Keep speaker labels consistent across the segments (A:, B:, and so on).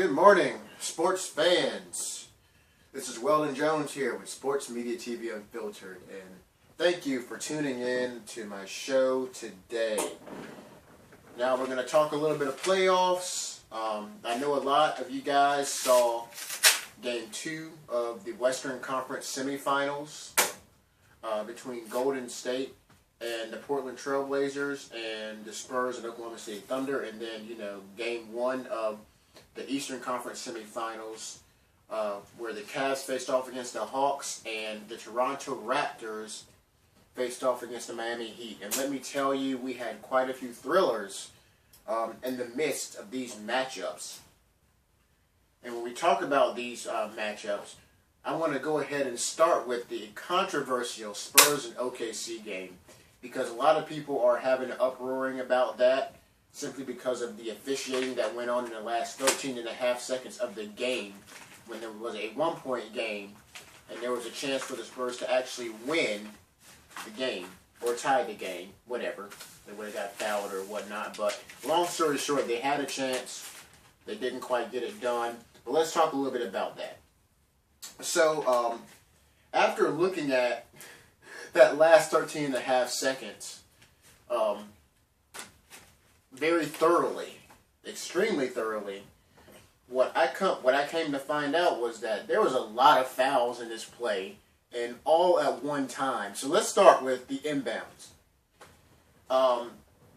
A: Good morning, sports fans. This is Weldon Jones here with Sports Media TV Unfiltered, and thank you for tuning in to my show today. Now we're going to talk a little bit of playoffs. I know a lot of you guys saw Game 2 of the Western Conference semifinals between Golden State and the Portland Trail Blazers and the Spurs and Oklahoma City Thunder, and then, Game 1 of the Eastern Conference semifinals where the Cavs faced off against the Hawks and the Toronto Raptors faced off against the Miami Heat. And let me tell you, we had quite a few thrillers in the midst of these matchups. And when we talk about these matchups, I want to go ahead and start with the controversial Spurs and OKC game, because a lot of people are having an uproaring about that simply because of the officiating that went on in the last 13 and a half seconds of the game when there was a one-point game and there was a chance for the Spurs to actually win the game or tie the game, whatever. They would have got fouled or whatnot. But long story short, they had a chance. They didn't quite get it done. But let's talk a little bit about that. So, after looking at that last 13 and a half seconds, very thoroughly, extremely thoroughly, what I came to find out was that there was a lot of fouls in this play, and all at one time. So let's start with the inbounds.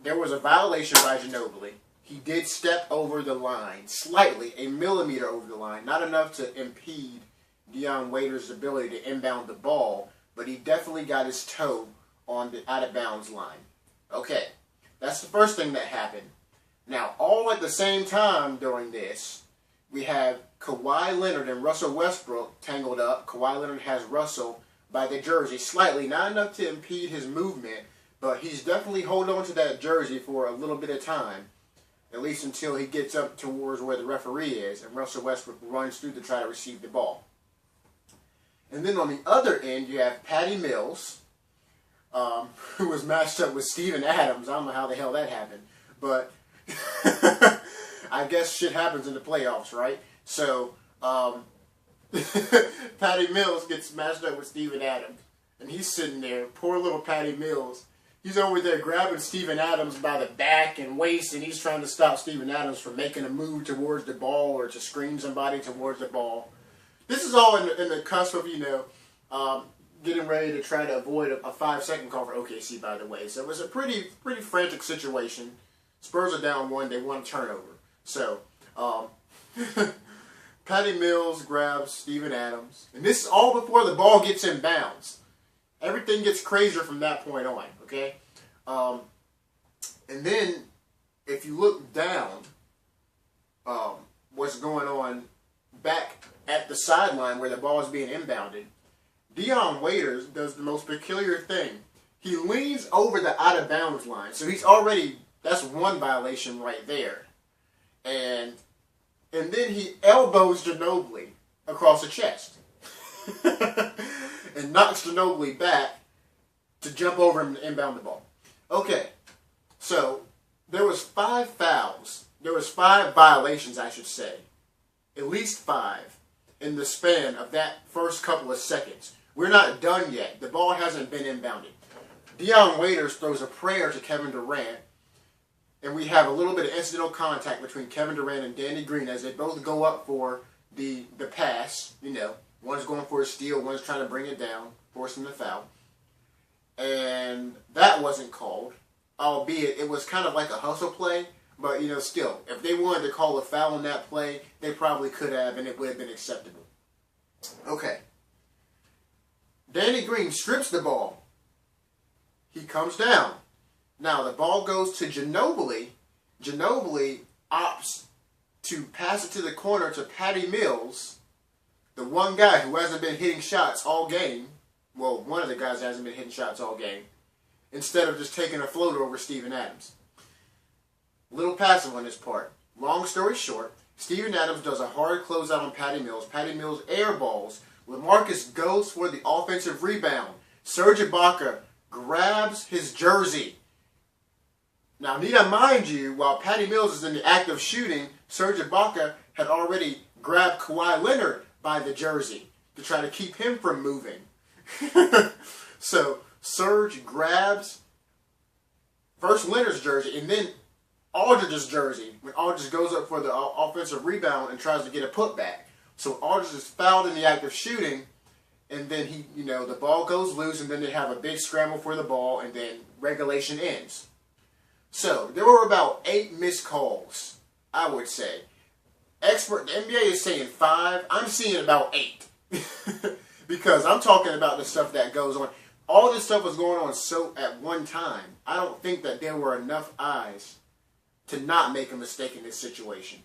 A: There was a violation by Ginobili. He did step over the line, slightly, a millimeter over the line, not enough to impede Dion Waiters' ability to inbound the ball, but he definitely got his toe on the out-of-bounds line. Okay, that's the first thing that happened. Now, all at the same time during this, we have Kawhi Leonard and Russell Westbrook tangled up. Kawhi Leonard has Russell by the jersey, slightly, not enough to impede his movement, but he's definitely holding on to that jersey for a little bit of time, at least until he gets up towards where the referee is, and Russell Westbrook runs through to try to receive the ball. And then on the other end, you have Patty Mills, who was matched up with Steven Adams. I don't know how the hell that happened, but I guess shit happens in the playoffs, right? So, Patty Mills gets matched up with Steven Adams, and he's sitting there, poor little Patty Mills. He's over there grabbing Steven Adams by the back and waist, and he's trying to stop Steven Adams from making a move towards the ball or to screen somebody towards the ball. This is all in the cusp of, getting ready to try to avoid a 5-second call for OKC, by the way. So it was a pretty frantic situation. Spurs are down 1. They want a turnover. So, Patty Mills grabs Steven Adams. And this is all before the ball gets in bounds. Everything gets crazier from that point on, okay? And then, if you look down, what's going on back at the sideline where the ball is being inbounded, Dion Waiters does the most peculiar thing. He leans over the out-of-bounds line. So he's already, that's one violation right there. And then he elbows Ginobili across the chest. And knocks Ginobili back to jump over him and inbound the ball. Okay, so there was 5 fouls. There was 5 violations, I should say. At least 5 in the span of that first couple of seconds. We're not done yet. The ball hasn't been inbounded. Dion Waiters throws a prayer to Kevin Durant, and we have a little bit of incidental contact between Kevin Durant and Danny Green as they both go up for the pass. One's going for a steal, one's trying to bring it down, forcing the foul. And that wasn't called, albeit it was kind of like a hustle play. But, still, if they wanted to call a foul on that play, they probably could have, and it would have been acceptable. Okay. Danny Green strips the ball. He comes down. Now, the ball goes to Ginobili. Ginobili opts to pass it to the corner to Patty Mills, the one guy who hasn't been hitting shots all game. Well, one of the guys hasn't been hitting shots all game. Instead of just taking a floater over Steven Adams. Little passive on his part. Long story short, Steven Adams does a hard closeout on Patty Mills. Patty Mills airballs. LaMarcus goes for the offensive rebound. Serge Ibaka grabs his jersey. Now, need I mind you, while Patty Mills is in the act of shooting, Serge Ibaka had already grabbed Kawhi Leonard by the jersey to try to keep him from moving. So Serge grabs first Leonard's jersey and then Aldridge's jersey when Aldridge goes up for the offensive rebound and tries to get a putback. So Aldridge is fouled in the act of shooting, and then the ball goes loose, and then they have a big scramble for the ball, and then regulation ends. So there were about 8 missed calls, I would say. The NBA is saying 5. I'm seeing about 8 because I'm talking about the stuff that goes on. All this stuff was going on so at one time. I don't think that there were enough eyes to not make a mistake in this situation.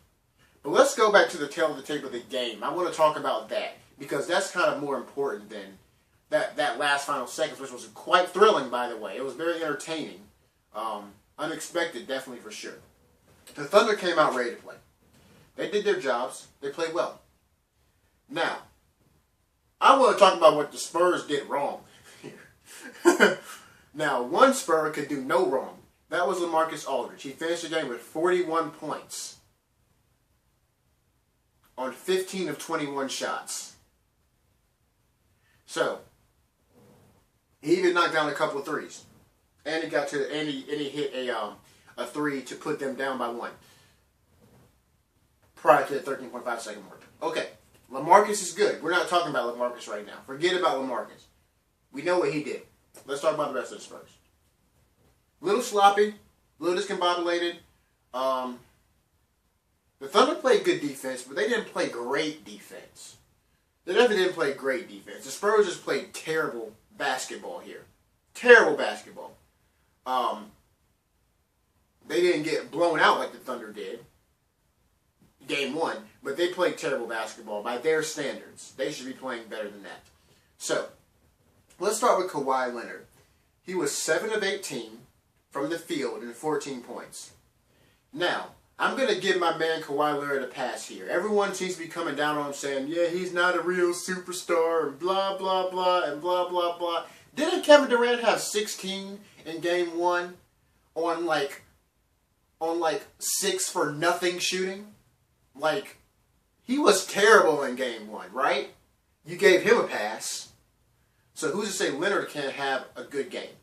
A: But let's go back to the tail of the tape of the game. I want to talk about that because that's kind of more important than that last final seconds, which was quite thrilling, by the way. It was very entertaining. Unexpected, definitely for sure. The Thunder came out ready to play. They did their jobs. They played well. Now, I want to talk about what the Spurs did wrong here. Now, one Spur could do no wrong. That was LaMarcus Aldridge. He finished the game with 41 points on 15 of 21 shots. So, he even knocked down a couple of threes. And he hit a three to put them down by 1 prior to the 13.5 second mark. Okay, LaMarcus is good. We're not talking about LaMarcus right now. Forget about LaMarcus. We know what he did. Let's talk about the rest of the Spurs. Little sloppy, little discombobulated. The Thunder played good defense, but they didn't play great defense. They definitely didn't play great defense. The Spurs just played terrible basketball here. Terrible basketball. They didn't get blown out like the Thunder did. Game 1, but they played terrible basketball by their standards. They should be playing better than that. So, let's start with Kawhi Leonard. He was 7 of 18 from the field and 14 points. Now, I'm going to give my man Kawhi Leonard a pass here. Everyone seems to be coming down on him saying, yeah, he's not a real superstar and blah, blah, blah, and blah, blah, blah. Didn't Kevin Durant have 16 in game 1 on like 6 for nothing shooting? Like, he was terrible in game 1, right? You gave him a pass. So who's to say Leonard can't have a good game?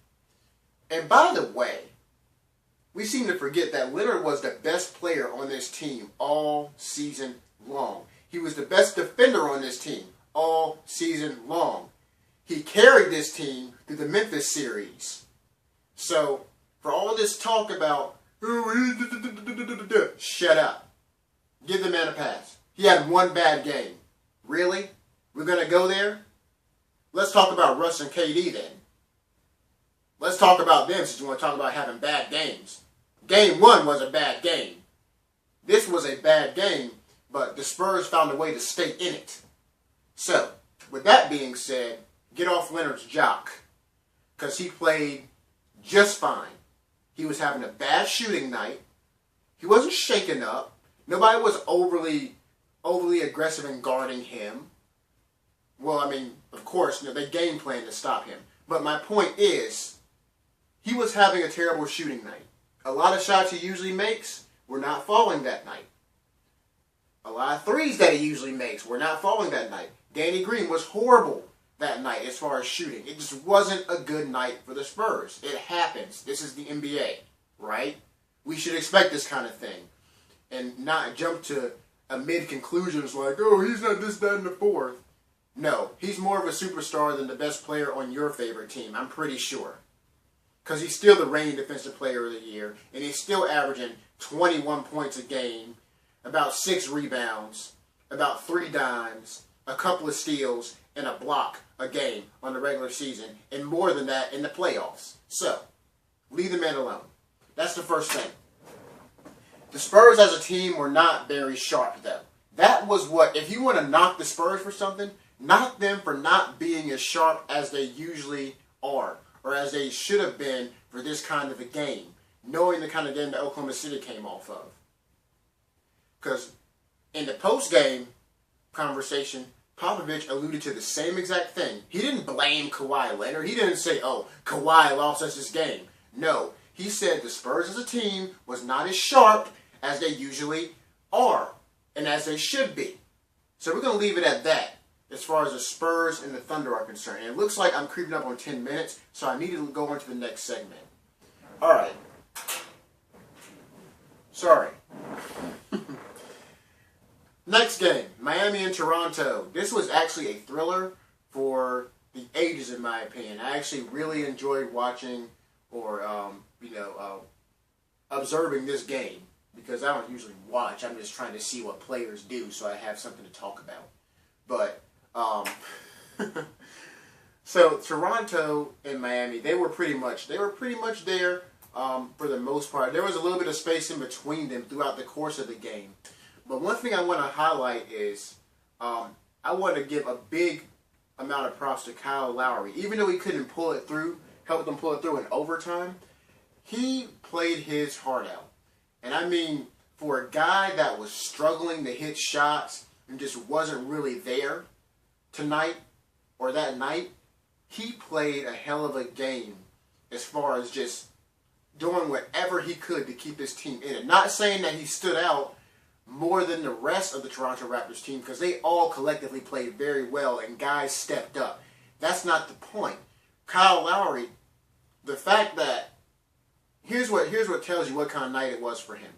A: And by the way, we seem to forget that Leonard was the best player on this team all season long. He was the best defender on this team all season long. He carried this team through the Memphis series. So, for all this talk about, shut up. Give the man a pass. He had 1 bad game. Really? We're going to go there? Let's talk about Russ and KD then. Let's talk about them since you want to talk about having bad games. Game 1 was a bad game. This was a bad game, but the Spurs found a way to stay in it. So, with that being said, get off Leonard's jock. Because he played just fine. He was having a bad shooting night. He wasn't shaken up. Nobody was overly aggressive in guarding him. Well, I mean, of course, they game planned to stop him. But my point is, he was having a terrible shooting night. A lot of shots he usually makes were not falling that night. A lot of threes that he usually makes were not falling that night. Danny Green was horrible that night as far as shooting. It just wasn't a good night for the Spurs. It happens. This is the NBA, right? We should expect this kind of thing and not jump to a mid-conclusions like, oh, he's not this, that, and the fourth. No, he's more of a superstar than the best player on your favorite team, I'm pretty sure. Because he's still the reigning defensive player of the year, and he's still averaging 21 points a game, about 6 rebounds, about 3 dimes, a couple of steals, and a block a game on the regular season, and more than that in the playoffs. So, leave the man alone. That's the first thing. The Spurs as a team were not very sharp, though. That was what, if you want to knock the Spurs for something, knock them for not being as sharp as they usually are, or as they should have been for this kind of a game, knowing the kind of game that Oklahoma City came off of. Because in the post-game conversation, Popovich alluded to the same exact thing. He didn't blame Kawhi Leonard. He didn't say, oh, Kawhi lost us this game. No, he said the Spurs as a team was not as sharp as they usually are. and as they should be. So we're going to leave it at that as far as the Spurs and the Thunder are concerned. And it looks like I'm creeping up on 10 minutes, so I need to go on to the next segment. All right. Sorry. Next game, Miami and Toronto. This was actually a thriller for the ages, in my opinion. I actually really enjoyed watching or, observing this game because I don't usually watch. I'm just trying to see what players do so I have something to talk about. But, so Toronto and Miami, they were pretty much there for the most part. There was a little bit of space in between them throughout the course of the game. But one thing I want to highlight is I want to give a big amount of props to Kyle Lowry. Even though he couldn't pull it through, help them pull it through in overtime, he played his heart out. And I mean, for a guy that was struggling to hit shots and just wasn't really there tonight or that night, he played a hell of a game as far as just doing whatever he could to keep his team in it. Not saying that he stood out more than the rest of the Toronto Raptors team because they all collectively played very well and guys stepped up. That's not the point. Kyle Lowry, the fact that here's what tells you what kind of night it was for him.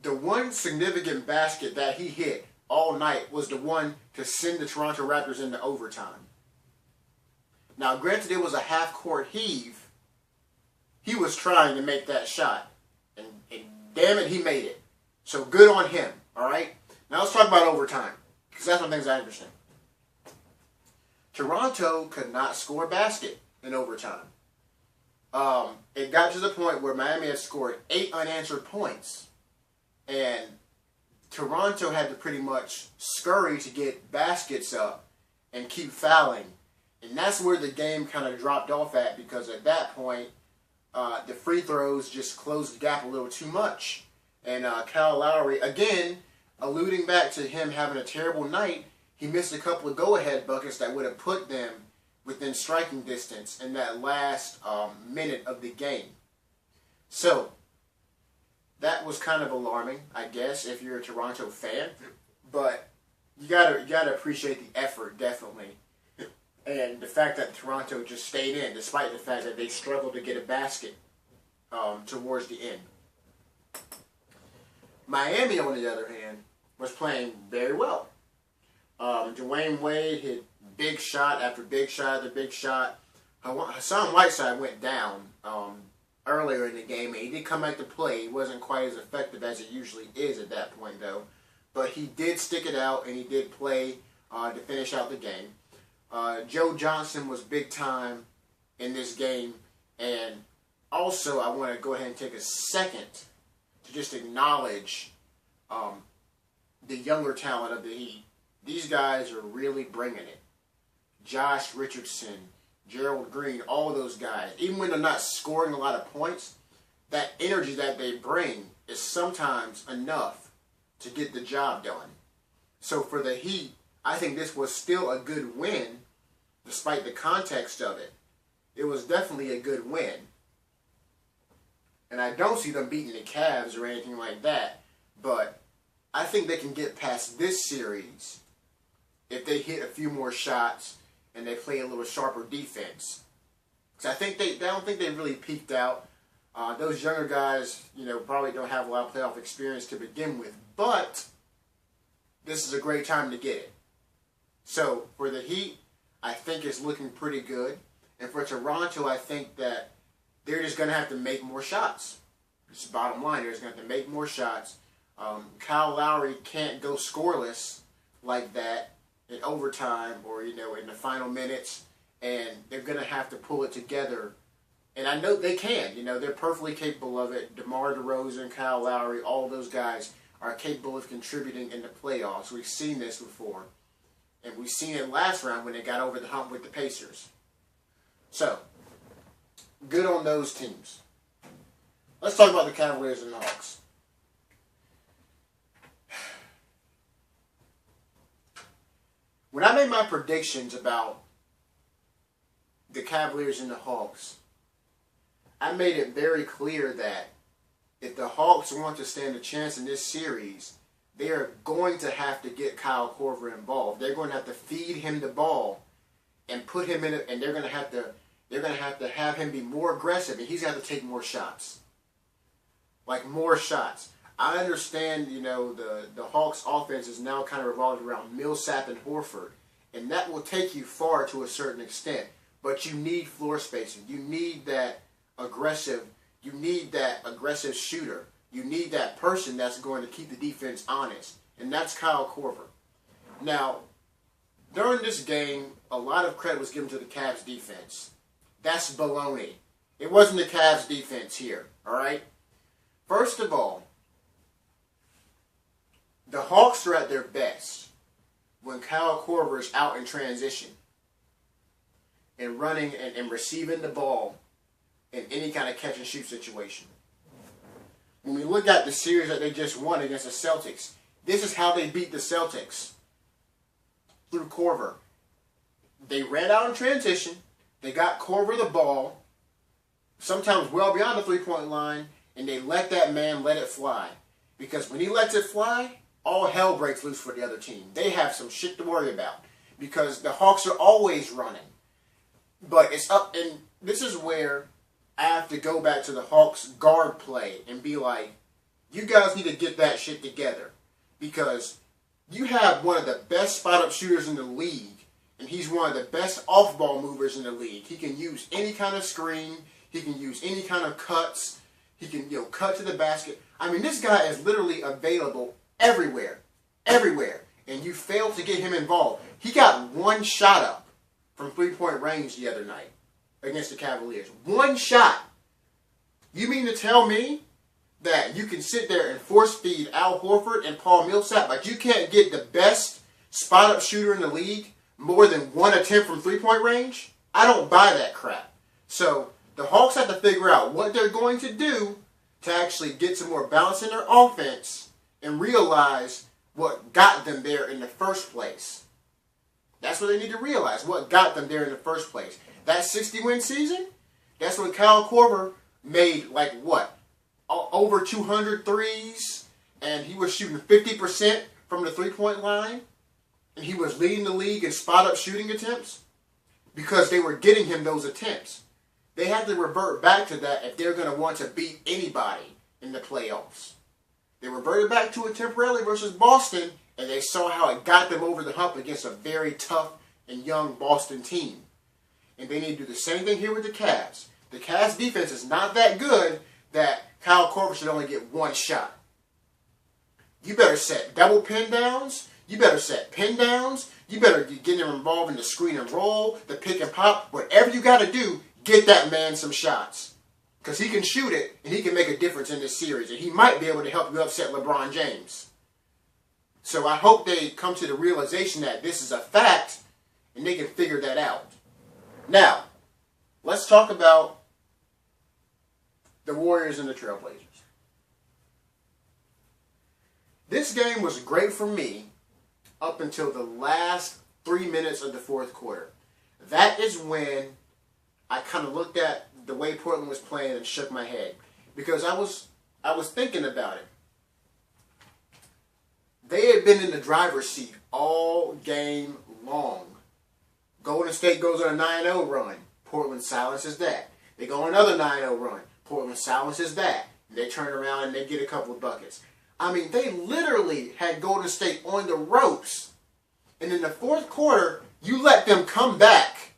A: The one significant basket that he hit all night was the one to send the Toronto Raptors into overtime. Now, granted, it was a half-court heave. He was trying to make that shot. And damn it, he made it. So good on him, all right? Now let's talk about overtime, because that's one of the things I understand. Toronto could not score a basket in overtime. It got to the point where Miami had scored 8 unanswered points, and Toronto had to pretty much scurry to get baskets up and keep fouling. And that's where the game kind of dropped off at, because at that point, the free throws just closed the gap a little too much. And Kyle Lowry, again, alluding back to him having a terrible night, he missed a couple of go-ahead buckets that would have put them within striking distance in that last minute of the game. So, that was kind of alarming, I guess, if you're a Toronto fan. But you gotta appreciate the effort, definitely. And the fact that Toronto just stayed in, despite the fact that they struggled to get a basket towards the end. Miami, on the other hand, was playing very well. Dwayne Wade hit big shot after big shot after big shot. Hassan Whiteside went down earlier in the game, and he did come back to play. He wasn't quite as effective as it usually is at that point, though. But he did stick it out, and he did play to finish out the game. Joe Johnson was big time in this game. And also, I want to go ahead and take a second to just acknowledge the younger talent of the Heat. These guys are really bringing it. Josh Richardson, Gerald Green, all those guys. Even when they're not scoring a lot of points, that energy that they bring is sometimes enough to get the job done. So for the Heat, I think this was still a good win, despite the context of it. It was definitely a good win. And I don't see them beating the Cavs or anything like that, but I think they can get past this series if they hit a few more shots and they play a little sharper defense. Because I don't think they really peaked out. Those younger guys, probably don't have a lot of playoff experience to begin with, but this is a great time to get it. So for the Heat, I think it's looking pretty good. And for Toronto, I think that they're just going to have to make more shots. Just bottom line, they're just going to have to make more shots. Kyle Lowry can't go scoreless like that in overtime or, in the final minutes. And they're going to have to pull it together. And I know they can. They're perfectly capable of it. DeMar DeRozan, Kyle Lowry, all those guys are capable of contributing in the playoffs. We've seen this before. And we've seen it last round when they got over the hump with the Pacers. So, good on those teams. Let's talk about the Cavaliers and the Hawks. When I made my predictions about the Cavaliers and the Hawks, I made it very clear that if the Hawks want to stand a chance in this series, they are going to have to get Kyle Korver involved. They're going to have to feed him the ball and put him in it, and they're going to have to have him be more aggressive, and he's got to take more shots. Like more shots. I understand, the Hawks offense is now kind of revolved around Millsap and Horford, and that will take you far to a certain extent. But you need floor spacing. You need that aggressive shooter. You need that person that's going to keep the defense honest, and that's Kyle Korver. Now, during this game, a lot of credit was given to the Cavs defense. That's baloney. It wasn't the Cavs defense here, all right? First of all, the Hawks are at their best when Kyle Korver is out in transition and running and receiving the ball in any kind of catch and shoot situation. When we look at the series that they just won against the Celtics, this is how they beat the Celtics. Through Korver. They ran out in transition. They got Korver the ball, sometimes well beyond the three-point line, and they let that man let it fly. Because when he lets it fly, all hell breaks loose for the other team. They have some shit to worry about because the Hawks are always running. But it's up, and this is where I have to go back to the Hawks guard play and be like, you guys need to get that shit together. Because you have one of the best spot-up shooters in the league, and he's one of the best off-ball movers in the league. He can use any kind of screen. He can use any kind of cuts. He can, cut to the basket. I mean, this guy is literally available everywhere. Everywhere. And you failed to get him involved. He got one shot up from three-point range the other night against the Cavaliers. One shot. You mean to tell me that you can sit there and force feed Al Horford and Paul Millsap, but you can't get the best spot-up shooter in the league more than one attempt from three-point range? I don't buy that crap. So the Hawks have to figure out what they're going to do to actually get some more balance in their offense and realize what got them there in the first place. That's what they need to realize, what got them there in the first place. That 60-win season, that's when Kyle Korver made, over 200 threes, and he was shooting 50% from the three-point line, and he was leading the league in spot-up shooting attempts because they were getting him those attempts. They had to revert back to that if they're going to want to beat anybody in the playoffs. They reverted back to it temporarily versus Boston, and they saw how it got them over the hump against a very tough and young Boston team. And they need to do the same thing here with the Cavs. The Cavs defense is not that good that Kyle Korver should only get one shot. You better set double pin downs. You better set pin downs. You better get him involved in the screen and roll, the pick and pop. Whatever you got to do, get that man some shots. Because he can shoot it, and he can make a difference in this series. And he might be able to help you upset LeBron James. So I hope they come to the realization that this is a fact, and they can figure that out. Now, let's talk about the Warriors and the Trailblazers. This game was great for me up until the last 3 minutes of the fourth quarter. That is when I kind of looked at the way Portland was playing and shook my head. Because I was thinking about it. They had been in the driver's seat all game long. Golden State goes on a 9-0 run. Portland silences that. They go on another 9-0 run. Portland silences that. And they turn around and they get a couple of buckets. I mean, they literally had Golden State on the ropes. And in the fourth quarter, you let them come back.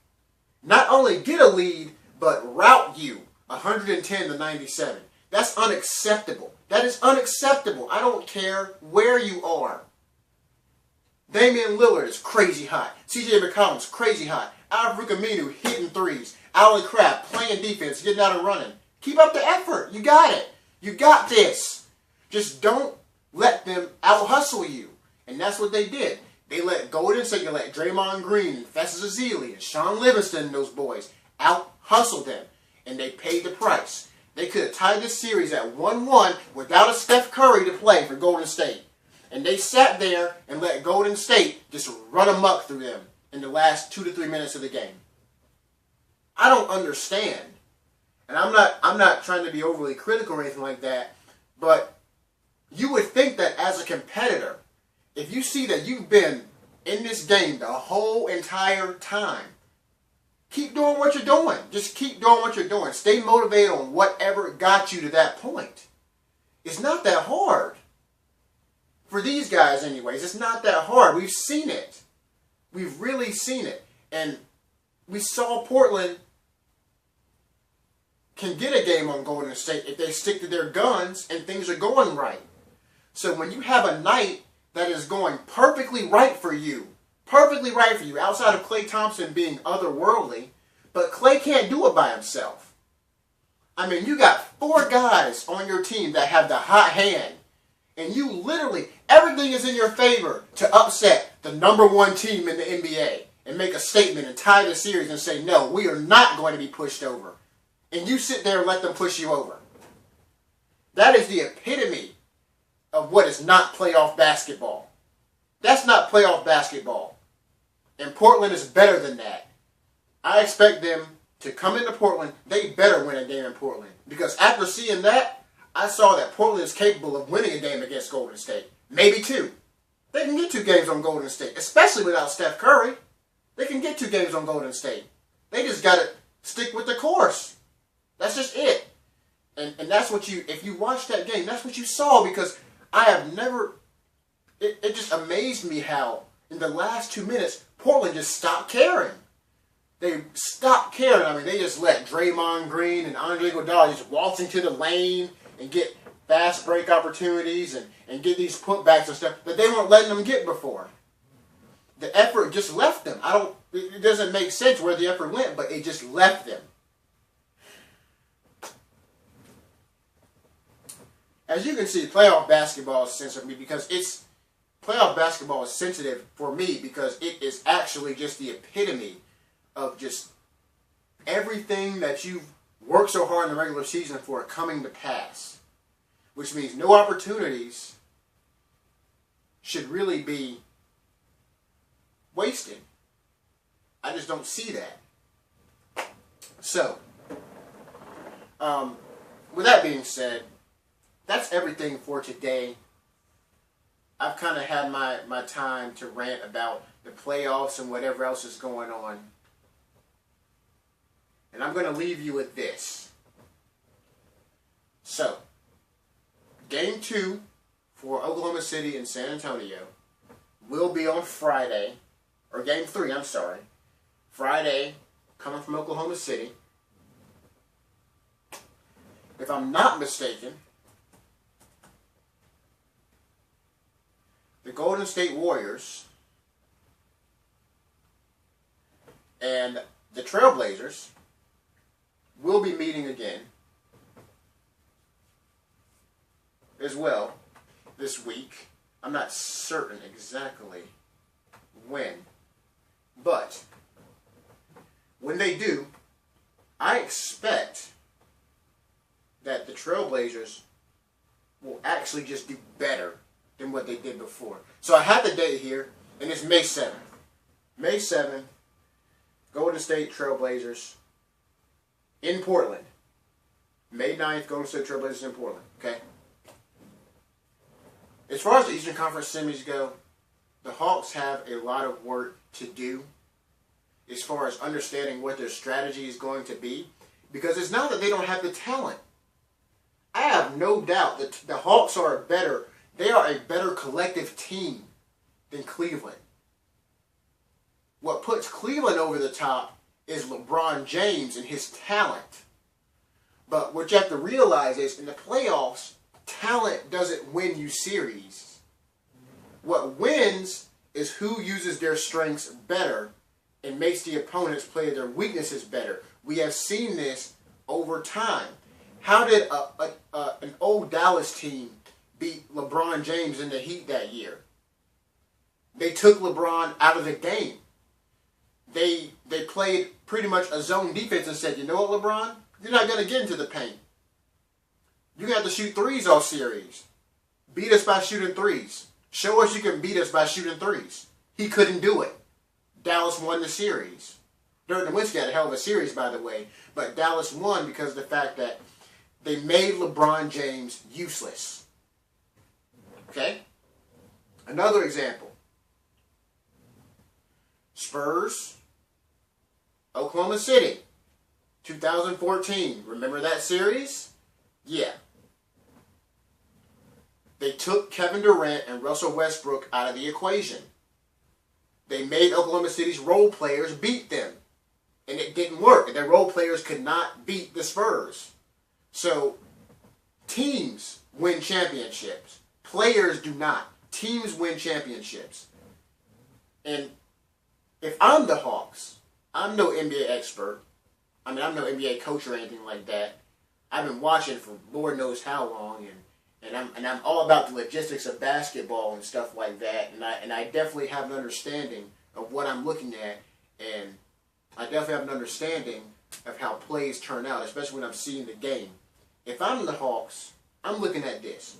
A: Not only get a lead, but rout you 110-97. That's unacceptable. That is unacceptable. I don't care where you are. Damian Lillard is crazy hot. CJ McCollum's crazy hot. Al-Farouq Aminu hitting threes. Allen Crabbe playing defense, getting out and running. Keep up the effort. You got it. You got this. Just don't let them out-hustle you. And that's what they did. They let Golden State, they let Draymond Green and Festus Ezeli and Sean Livingston and those boys out-hustle them. And they paid the price. They could have tied this series at 1-1 without a Steph Curry to play for Golden State. And they sat there and let Golden State just run amok through them in the last 2 to 3 minutes of the game. I don't understand. And I'm not trying to be overly critical or anything like that, But you would think that as a competitor, if you see that you've been in this game the whole entire time, keep doing what you're doing. Just keep doing what you're doing. Stay motivated on whatever got you to that point. It's not that hard. For these guys anyways, it's not that hard. We've seen it. We've really seen it. And we saw Portland can get a game on Golden State if they stick to their guns and things are going right. So when you have a night that is going perfectly right for you, outside of Klay Thompson being otherworldly, but Klay can't do it by himself. I mean, you got 4 guys on your team that have the hot hand, and you literally, everything is in your favor to upset the #1 team in the NBA and make a statement and tie the series and say, no, we are not going to be pushed over. And you sit there and let them push you over. That is the epitome of what is not playoff basketball. That's not playoff basketball. And Portland is better than that. I expect them to come into Portland. They better win a game in Portland. Because after seeing that, I saw that Portland is capable of winning a game against Golden State. Maybe 2. They can get 2 games on Golden State, especially without Steph Curry. They can get 2 games on Golden State. They just got to stick with the course. That's just it. And that's what you, if you watch that game, that's what you saw, because I have never, it just amazed me how in the last 2 minutes, Portland just stopped caring. They stopped caring. I mean, they just let Draymond Green and Andre Iguodala just waltz into the lane and get fast break opportunities and get these putbacks and stuff that they weren't letting them get before. The effort just left them. It doesn't make sense where the effort went, but it just left them. As you can see, playoff basketball is sensitive for me because playoff basketball is sensitive for me because it is actually just the epitome of just everything that you've worked so hard in the regular season for coming to pass. Which means no opportunities should really be wasted. I just don't see that. So, with that being said, that's everything for today. I've kind of had my time to rant about the playoffs and whatever else is going on. And I'm going to leave you with this. So, Game 2 for Oklahoma City and San Antonio will be on Friday. Or Game 3, I'm sorry. Friday, coming from Oklahoma City. If I'm not mistaken, the Golden State Warriors and the Trailblazers will be meeting again as well this week. I'm not certain exactly when, but when they do, I expect that the Trailblazers will actually just do better than what they did before. So I have the date here, and it's May 7th. May 7th, Golden State Trailblazers in Portland. May 9th, Golden State Trailblazers in Portland. Okay? As far as the Eastern Conference semis go, the Hawks have a lot of work to do as far as understanding what their strategy is going to be. Because it's not that they don't have the talent. I have no doubt that the Hawks are a better collective team than Cleveland. What puts Cleveland over the top is LeBron James and his talent. But what you have to realize is in the playoffs, talent doesn't win you series. What wins is who uses their strengths better and makes the opponents play their weaknesses better. We have seen this over time. How did an old Dallas team beat LeBron James in the Heat that year? They took LeBron out of the game. They played pretty much a zone defense and said, you know what, LeBron? You're not going to get into the paint. You have to shoot threes all series. Beat us by shooting threes. Show us you can beat us by shooting threes. He couldn't do it. Dallas won the series. Dirk Nowitzki had a hell of a series, by the way. But Dallas won because of the fact that They made LeBron James useless. Okay? Another example. Spurs, Oklahoma City, 2014. Remember that series? Yeah. They took Kevin Durant and Russell Westbrook out of the equation. They made Oklahoma City's role players beat them. And it didn't work. Their role players could not beat the Spurs. So, teams win championships. Players do not. Teams win championships. And if I'm the Hawks, I'm no NBA expert. I mean, I'm no NBA coach or anything like that. I've been watching for Lord knows how long, and I'm all about the logistics of basketball and stuff like that. And I definitely have an understanding of what I'm looking at, and I definitely have an understanding of how plays turn out, especially when I'm seeing the game. If I'm the Hawks, I'm looking at this.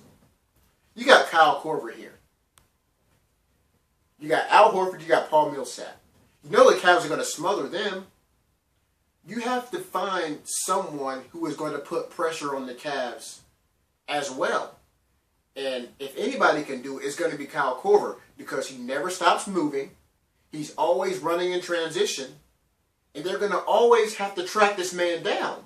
A: You got Kyle Korver here. You got Al Horford, you got Paul Millsap. You know the Cavs are going to smother them. You have to find someone who is going to put pressure on the Cavs as well. And if anybody can do it, it's going to be Kyle Korver, because he never stops moving. He's always running in transition. And they're going to always have to track this man down.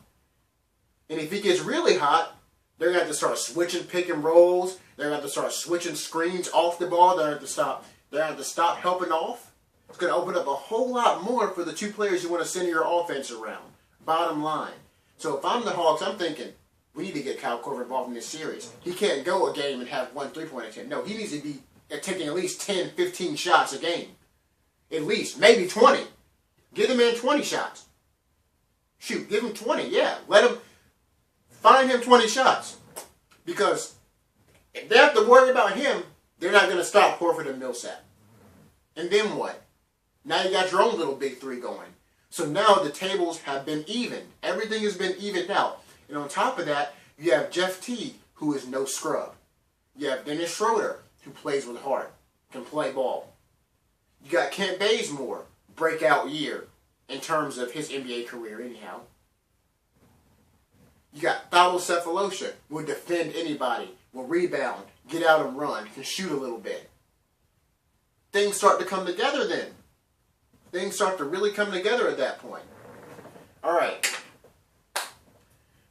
A: And if he gets really hot, they're going to have to start switching pick and rolls. They're going to have to start switching screens off the ball. They're going to have to stop helping off. It's going to open up a whole lot more for the two players you want to center your offense around. Bottom line. So if I'm the Hawks, I'm thinking, we need to get Kyle Korver involved in this series. He can't go a game and have 1 3-point attempt. No, he needs to be taking at least 10, 15 shots a game. At least. Maybe 20. Give the man 20 shots. Shoot, give him 20. Yeah, let him find him 20 shots. Because if they have to worry about him, they're not going to stop Horford and Millsap. And then what? Now you got your own little big three going. So now the tables have been evened. Everything has been evened out. And on top of that, you have Jeff Teague, who is no scrub. You have Dennis Schroeder, who plays with heart, can play ball. You got Kent Bazemore, breakout year in terms of his NBA career anyhow. You got Thabo Sefolosha, will defend anybody, will rebound, get out and run, can shoot a little bit. Things start to come together then. Things start to really come together at that point. All right.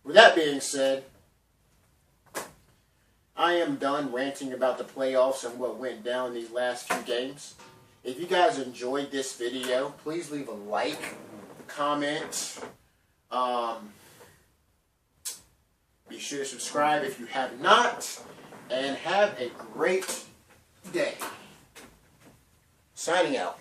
A: With that being said, I am done ranting about the playoffs and what went down these last few games. If you guys enjoyed this video, please leave a like, comment. Be sure to subscribe if you have not. And have a great day. Signing out.